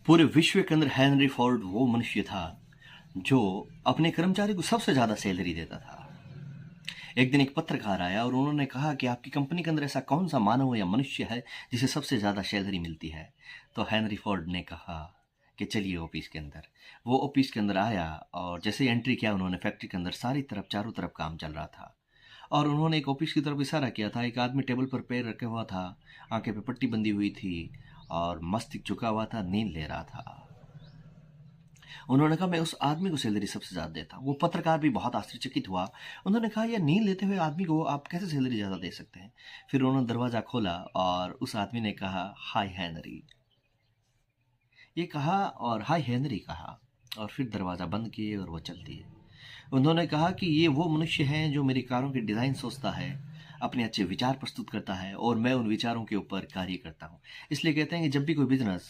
पूरे विश्व के अंदर हेनरी फोर्ड वो मनुष्य था जो अपने कर्मचारी को सबसे ज़्यादा सैलरी देता था। एक दिन एक पत्रकार आया और उन्होंने कहा कि आपकी कंपनी के अंदर ऐसा कौन सा मानव या मनुष्य है जिसे सबसे ज़्यादा सैलरी मिलती है। तो हेनरी फोर्ड ने कहा कि चलिए ऑफिस के अंदर। वो ऑफिस के अंदर आया और जैसे ही एंट्री किया उन्होंने फैक्ट्री के अंदर सारी तरफ चारों तरफ काम चल रहा था और उन्होंने एक ऑफिस की तरफ इशारा किया था। एक आदमी टेबल पर पैर रखे हुआ था, आंखें पे पट्टी बंधी हुई थी और मस्तिष्क झुका हुआ था, नींद ले रहा था। उन्होंने कहा मैं उस आदमी को सैलरी सबसे ज़्यादा देता हूँ। वो पत्रकार भी बहुत आश्चर्यचकित हुआ। उन्होंने कहा यह नींद लेते हुए आदमी को आप कैसे सैलरी ज़्यादा दे सकते हैं। फिर उन्होंने दरवाज़ा खोला और उस आदमी ने कहा हाय हेनरी, ये कहा और हाय हेनरी कहा और फिर दरवाज़ा बंद किए और वो चल दिए। उन्होंने कहा कि ये वो मनुष्य हैं जो मेरी कारों के डिज़ाइन सोचता है, अपने अच्छे विचार प्रस्तुत करता है और मैं उन विचारों के ऊपर कार्य करता हूँ। इसलिए कहते हैं कि जब भी कोई बिज़नेस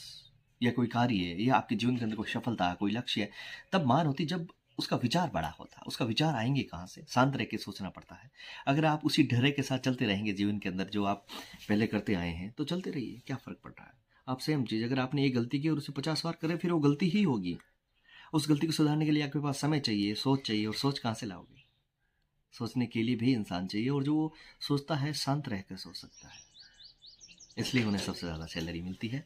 या कोई कार्य या आपके जीवन के अंदर कोई सफलता, कोई लक्ष्य है, तब मान होती जब उसका विचार बड़ा होता। उसका विचार आएँगे कहाँ से? शांत रह के सोचना पड़ता है। अगर आप उसी ढर्रे के साथ चलते रहेंगे जीवन के अंदर जो आप पहले करते आए हैं, तो चलते रहिए, क्या फ़र्क पड़ रहा है? आप सेम चीज़ अगर आपने एक गलती की और उसे 50 बार करें, फिर वो गलती ही होगी। उस गलती को सुधारने के लिए आपके पास समय चाहिए, सोच चाहिए और सोच कहाँ से लाओगे? सोचने के लिए भी इंसान चाहिए और जो सोचता है शांत रहकर सोच सकता है। इसलिए उन्हें सबसे ज़्यादा सैलरी मिलती है।